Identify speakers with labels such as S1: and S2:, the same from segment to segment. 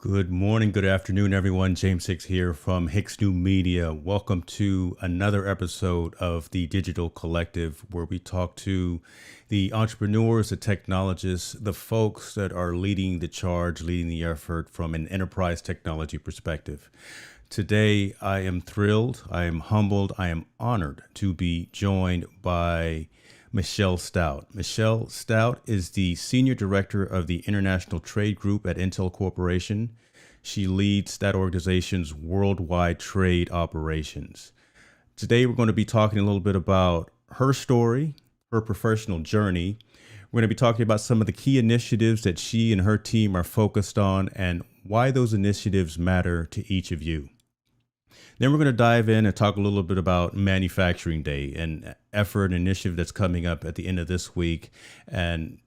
S1: Good morning, good afternoon, everyone. James Hicks here from Hicks New Media. Welcome to another episode of the Digital Collective, where we talk to the entrepreneurs, the technologists, the folks that are leading the charge, leading the effort from an enterprise technology perspective. Today, I am thrilled, I am humbled, I am honored to be joined by Michelle Stout. Michelle Stout is the Senior Director of the International Trade Group at Intel Corporation. She leads that organization's worldwide trade operations. Today, we're going to be talking a little bit about her story, her professional journey. We're going to be talking about some of the key initiatives that she and her team are focused on and why those initiatives matter to each of you. Then we're going to dive in and talk a little bit about Manufacturing Day, an effort, an initiative that's coming up at the end of this week, and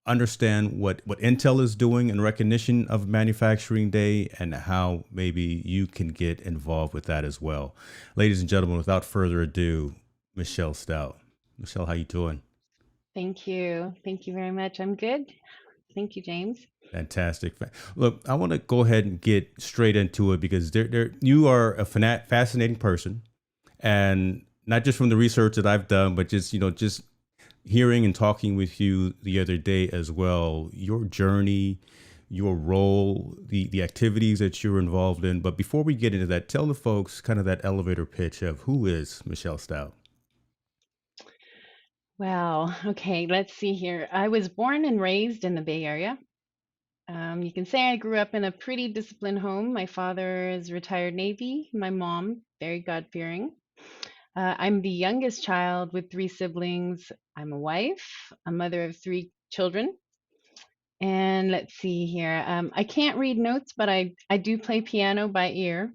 S1: understand what Intel is doing in recognition of Manufacturing Day and how maybe you can get involved with that as well. Ladies and gentlemen, without further ado, Michelle Stout. Michelle, how you doing?
S2: Thank you. Thank you very much. I'm good. Thank you, James.
S1: Fantastic. Look, I want to go ahead and get straight into it because you are a fascinating person, and not just from the research that I've done, but just hearing and talking with you the other day as well. Your journey, your role, the activities that you're involved in. But before we get into that, tell the folks kind of that elevator pitch of who is Michelle Stout.
S2: Wow. Okay, let's see here. I was born and raised in the Bay Area. You can say I grew up in a pretty disciplined home. My father is retired Navy, my mom, very God-fearing. I'm the youngest child with three siblings. I'm a wife, a mother of three children. And let's see here. I can't read notes, but I do play piano by ear.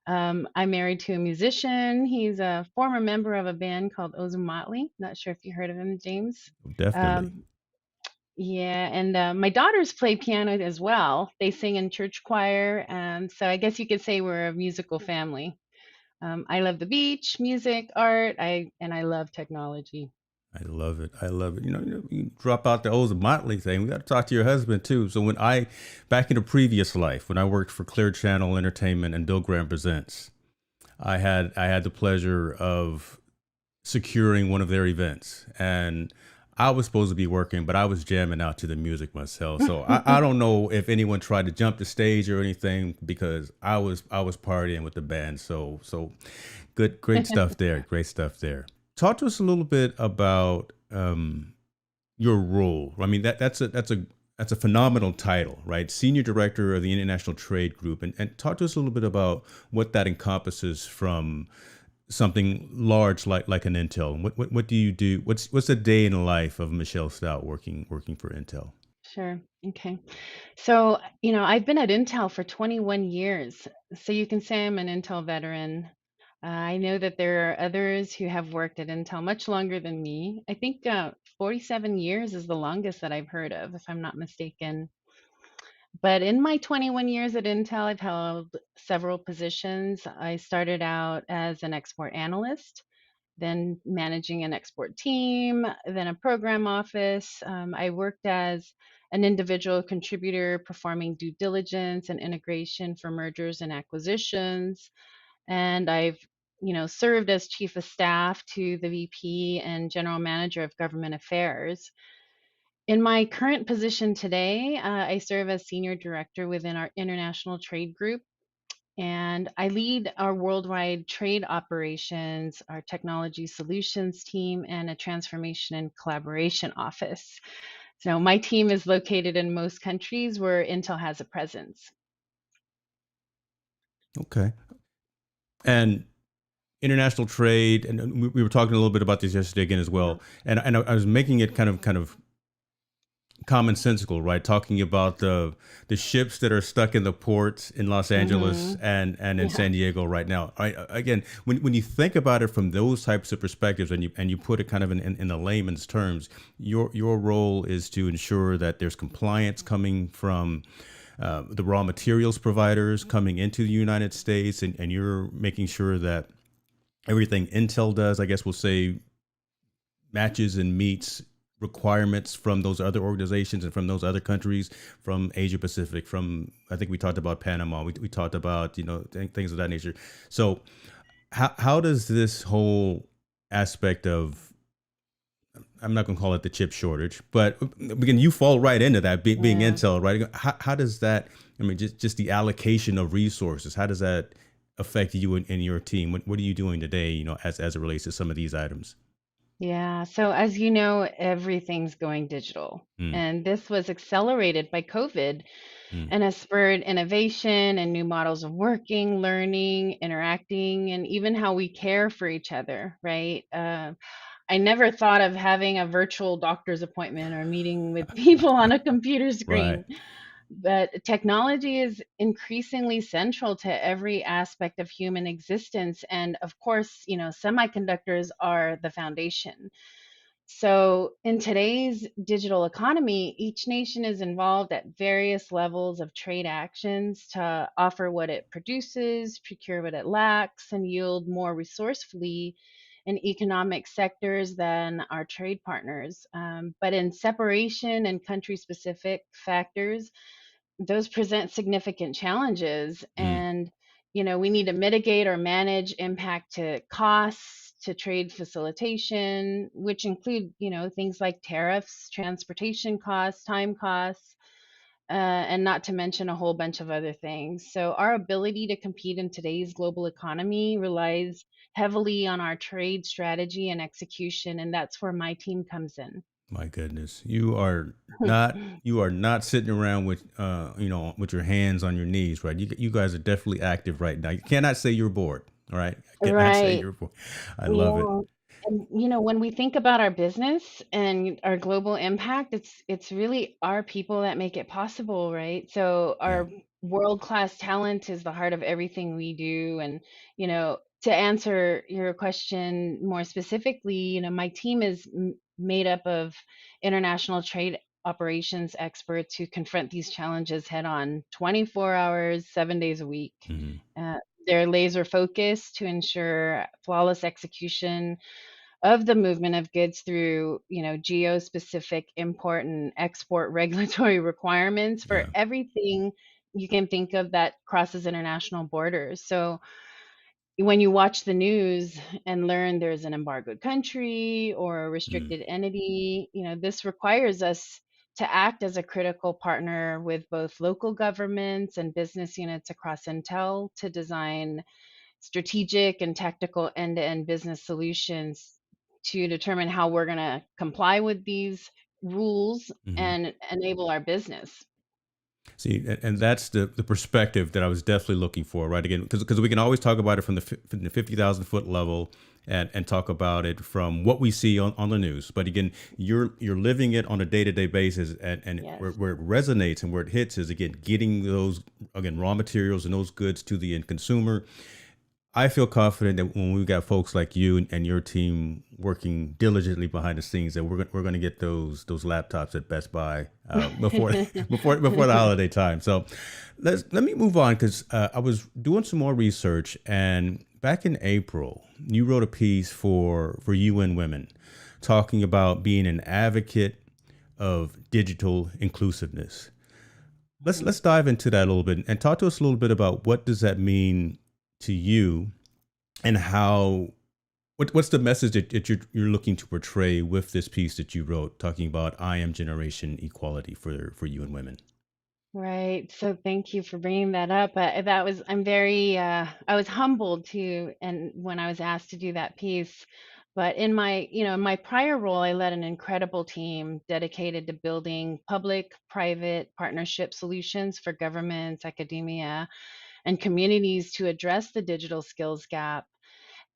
S2: I'm married to a musician. He's a former member of a band called Motley. Not sure if you heard of him, James.
S1: Definitely.
S2: Um, yeah, and my daughters play piano as well. They sing in church choir, and so I guess you could say we're a musical family. I love the beach, music, art, I love technology.
S1: I love it. I love it. You drop out the O's Motley thing. We got to talk to your husband too. So back in a previous life, when I worked for Clear Channel Entertainment and Bill Graham Presents, I had the pleasure of securing one of their events, and I was supposed to be working, but I was jamming out to the music myself. So I don't know if anyone tried to jump the stage or anything because I was partying with the band. So good, great stuff there. Great stuff there. Talk to us a little bit about your role. I mean, that's a phenomenal title, right? Senior Director of the International Trade Group, and talk to us a little bit about what that encompasses from something large like an Intel. What do you do? What's a day in the life of Michelle Stout working for Intel?
S2: Sure. Okay. So, I've been at Intel for 21 years. So you can say I'm an Intel veteran. I know that there are others who have worked at Intel much longer than me. I think 47 years is the longest that I've heard of, if I'm not mistaken. But in my 21 years at Intel, I've held several positions. I started out as an export analyst, then managing an export team, then a program office. I worked as an individual contributor performing due diligence and integration for mergers and acquisitions. And I've served as chief of staff to the VP and general manager of government affairs. In my current position today, I serve as senior director within our international trade group, and I lead our worldwide trade operations, our technology solutions team, and a transformation and collaboration office. So my team is located in most countries where Intel has a presence.
S1: Okay. And international trade, and we were talking a little bit about this yesterday again as
S2: Yeah.
S1: well. And I was making it kind of commonsensical, right? Talking about the ships that are stuck in the ports in Los Angeles
S2: Hmm.
S1: and in
S2: Yeah.
S1: San Diego right now. Again, when you think about it from those types of perspectives, and you put it kind of in the layman's terms, your role is to ensure that there's compliance coming from the raw materials providers coming into the United States, and you're making sure that everything Intel does, I guess we'll say, matches and meets requirements from those other organizations and from those other countries, from Asia Pacific, from, I think we talked about Panama, we talked about, things of that nature. So how does this whole aspect of, I'm not going to call it the chip shortage, but again, you fall right into that, being
S2: Yeah.
S1: Intel, right? How does that, I mean, just the allocation of resources, how does that affect you and your team? What are you doing today, as it relates to some of these items?
S2: Yeah. So, as you know, everything's going digital.
S1: Mm,
S2: And this was accelerated by COVID
S1: mm,
S2: and has spurred innovation and new models of working, learning, interacting, and even how we care for each other, right? I never thought of having a virtual doctor's appointment or meeting with people on a computer
S1: right.
S2: screen. But technology is increasingly central to every aspect of human existence. And of course, semiconductors are the foundation. So, in today's digital economy, each nation is involved at various levels of trade actions to offer what it produces, procure what it lacks, and yield more resourcefully in economic sectors than our trade partners. But in separation and country specific factors, those present significant challenges.
S1: Mm,
S2: And we need to mitigate or manage impact to costs, to trade facilitation, which include things like tariffs, transportation costs, time costs, and not to mention a whole bunch of other things. So our ability to compete in today's global economy relies heavily on our trade strategy and execution, and that's where my team comes in.
S1: my goodness, you are not sitting around with with your hands on your knees, right? You guys are definitely active right now. You cannot say you're bored. All right, I cannot say
S2: Right.
S1: you're bored. I love it.
S2: Yeah. And when we think about our business and our global impact, it's really our people that make it possible, right? So
S1: Yeah.
S2: our world-class talent is the heart of everything we do. And, to answer your question more specifically, my team is made up of international trade operations experts who confront these challenges head on 24 hours, 7 days a week.
S1: Hmm.
S2: Uh, they're laser focused to ensure flawless execution of the movement of goods through, geo-specific import and export regulatory requirements for
S1: Yeah.
S2: everything you can think of that crosses international borders. So when you watch the news and learn there's an embargoed country or a
S1: Mm,
S2: restricted entity, this requires us to act as a critical partner with both local governments and business units across Intel to design strategic and tactical end-to-end business solutions to determine how we're going to comply with these rules
S1: hmm.
S2: and enable our business.
S1: See, and that's the perspective that I was definitely looking for, right? Again, because we can always talk about it from the 50,000 foot level, and talk about it from what we see on the news. But again, you're living it on a day to day basis, and where,
S2: Yes.
S1: where it resonates and where it hits is, again, getting those, again, raw materials and those goods to the end consumer. I feel confident that when we got folks like you and your team working diligently behind the scenes, that we're going to get those laptops at Best Buy before before the holiday time. So let me move on because I was doing some more research, and back in April, you wrote a piece for UN Women, talking about being an advocate of digital inclusiveness. Let's dive into that a little bit and talk to us a little bit about what does that mean to you and how what's the message that you're looking to portray with this piece that you wrote talking about I am generation equality for you and women.
S2: Right. So thank you for bringing that up. That was, I'm very, I was humbled to, and when I was asked to do that piece, but in my, in my prior role, I led an incredible team dedicated to building public-private partnership solutions for governments, academia, and communities to address the digital skills gap.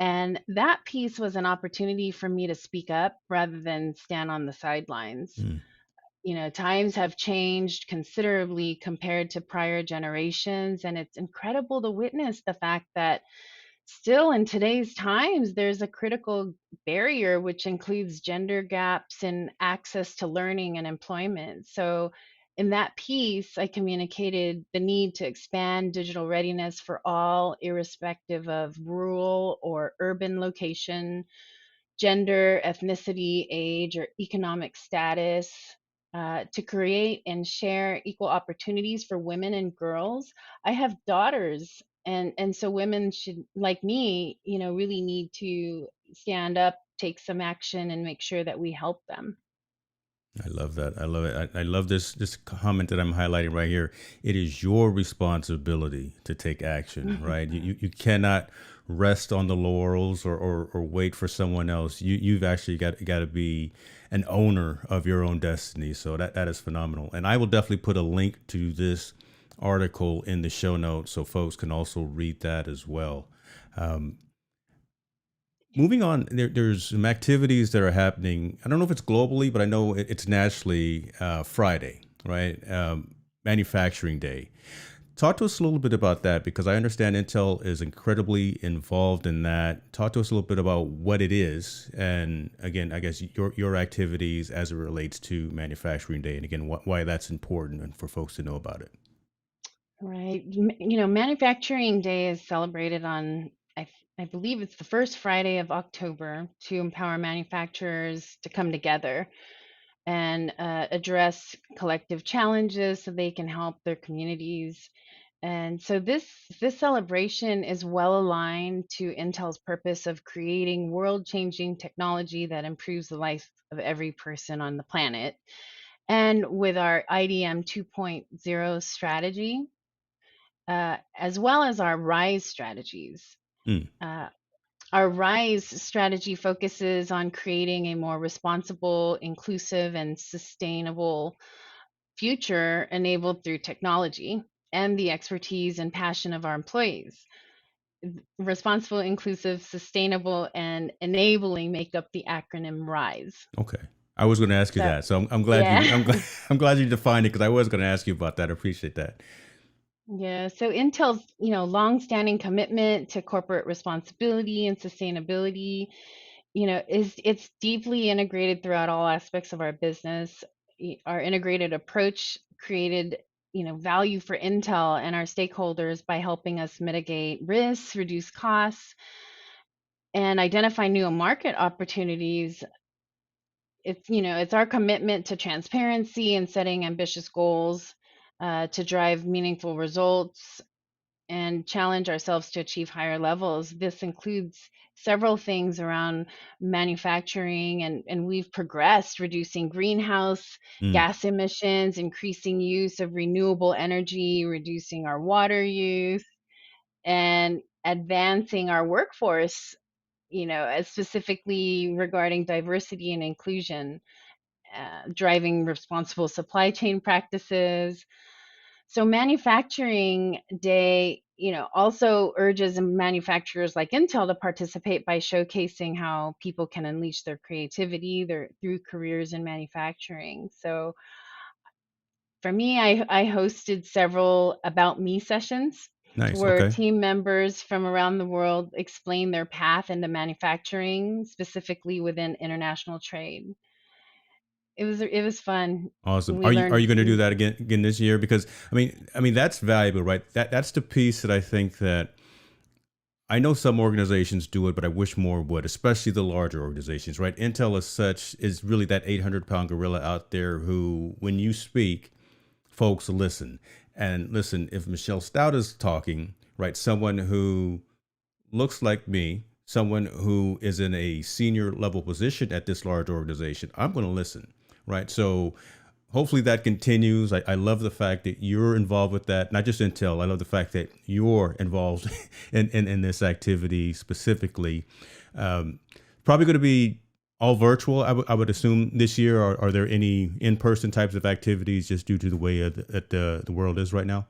S2: And that piece was an opportunity for me to speak up rather than stand on the sidelines.
S1: Mm,
S2: Times have changed considerably compared to prior generations, and it's incredible to witness the fact that still in today's times, there's a critical barrier which includes gender gaps in access to learning and employment. So, in that piece, I communicated the need to expand digital readiness for all, irrespective of rural or urban location, gender, ethnicity, age, or economic status, to create and share equal opportunities for women and girls. I have daughters, and so women should, like me, really need to stand up, take some action, and make sure that we help them.
S1: I love that. I love it. I love this comment that I'm highlighting right here. It is your responsibility to take action, right? You cannot rest on the laurels or wait for someone else. You've actually got to be an owner of your own destiny. So that is phenomenal. And I will definitely put a link to this article in the show notes so folks can also read that as well. Um, Moving on, there's some activities that are happening. I don't know if it's globally, but I know it's nationally. Friday, right? Manufacturing Day. Talk to us a little bit about that because I understand Intel is incredibly involved in that. Talk to us a little bit about what it is, and again, I guess your activities as it relates to Manufacturing Day, and again, why that's important and for folks to know about it.
S2: Right. Manufacturing Day is celebrated on, I believe it's the first Friday of October, to empower manufacturers to come together and address collective challenges so they can help their communities. And so this celebration is well aligned to Intel's purpose of creating world-changing technology that improves the life of every person on the planet. And with our IDM 2.0 strategy, as well as our RISE strategies.
S1: Mm,
S2: Uh, our RISE strategy focuses on creating a more responsible, inclusive, and sustainable future enabled through technology and the expertise and passion of our employees. Responsible, inclusive, sustainable, and enabling make up the acronym RISE.
S1: okay, I was going to ask you
S2: So,
S1: that, so I'm glad
S2: yeah.
S1: you I'm glad you defined it because I was going to ask you about that. I appreciate that.
S2: Yeah, so Intel's, longstanding commitment to corporate responsibility and sustainability, is it's deeply integrated throughout all aspects of our business. Our integrated approach created, value for Intel and our stakeholders by helping us mitigate risks, reduce costs, and identify new market opportunities. It's our commitment to transparency and setting ambitious goals to drive meaningful results and challenge ourselves to achieve higher levels. This includes several things around manufacturing, and we've progressed, reducing greenhouse
S1: Mm,
S2: gas emissions, increasing use of renewable energy, reducing our water use, and advancing our workforce, as specifically regarding diversity and inclusion, driving responsible supply chain practices. So Manufacturing Day, also urges manufacturers like Intel to participate by showcasing how people can unleash their creativity through careers in manufacturing. So for me, I hosted several About Me sessions
S1: Nice.
S2: where
S1: Okay.
S2: team members from around the world explain their path into manufacturing, specifically within international trade. It was fun.
S1: Awesome.
S2: We
S1: Are you
S2: learned.
S1: going to do that again this year? Because I mean that's valuable, right? That's the piece that I think that I know some organizations do it, but I wish more would, especially the larger organizations, right? Intel as such is really that 800-pound gorilla out there who, when you speak, folks listen. And listen, if Michelle Stout is talking, right, someone who looks like me, someone who is in a senior level position at this large organization, I'm going to listen, right? So hopefully that continues. I love the fact that you're involved with that, not just Intel. I love the fact that you're involved in this activity specifically. Um, Probably going to be all virtual, I would assume, this year. Are there any in person types of activities just due to the way that the world is right now?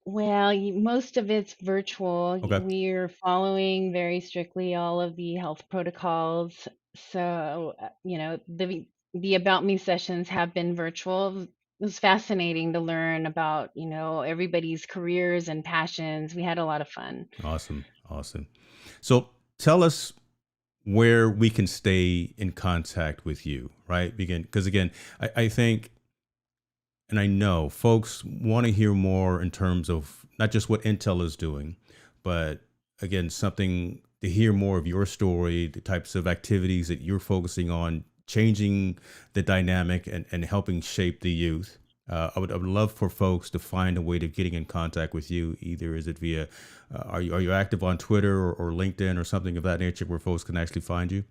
S2: Well, most of it's virtual.
S1: Okay.
S2: We're following very strictly all of the health protocols. So, the About Me sessions have been virtual. It was fascinating to learn about, everybody's careers and passions. We had a lot of fun.
S1: Awesome. Awesome. So tell us where we can stay in contact with you, right? Because again, I think and I know folks want to hear more in terms of not just what Intel is doing, but again, something to hear more of your story, the types of activities that you're focusing on, changing the dynamic and helping shape the youth. I would love for folks to find a way to getting in contact with you. Either is it via, are you active on Twitter or LinkedIn or something of that nature where folks can actually find you?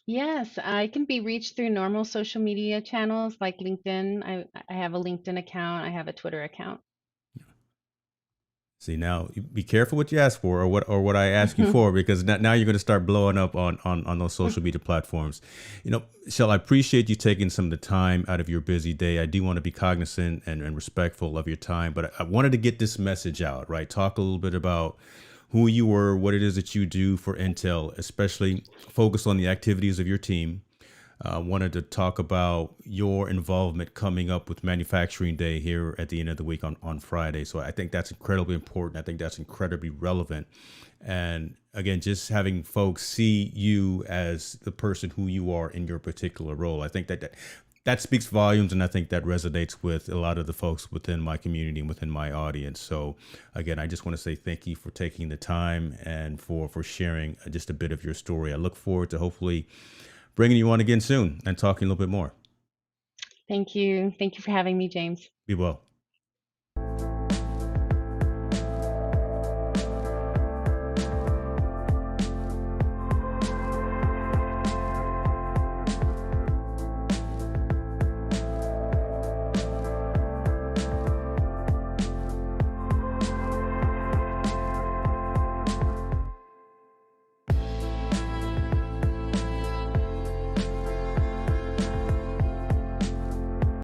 S2: Yes, I can be reached through normal social media channels like LinkedIn. I have a LinkedIn account, I have a Twitter account.
S1: See now, be careful what you ask for, or what I ask you for, because now you're going to start blowing up on those social media platforms. Shell, I appreciate you taking some of the time out of your busy day. I do want to be cognizant and respectful of your time, but I wanted to get this message out, right? Talk a little bit about who you were, what it is that you do for Intel, especially focus on the activities of your team. Wanted to talk about your involvement coming up with Manufacturing Day here at the end of the week on Friday. So I think that's incredibly important. I think that's incredibly relevant. And again, just having folks see you as the person who you are in your particular role, I think that speaks volumes, and I think that resonates with a lot of the folks within my community and within my audience. So again, I just want to say thank you for taking the time and for sharing just a bit of your story. I look forward to hopefully bringing you on again soon and talking a little bit more.
S2: Thank you. Thank you for having me, James.
S1: Be well.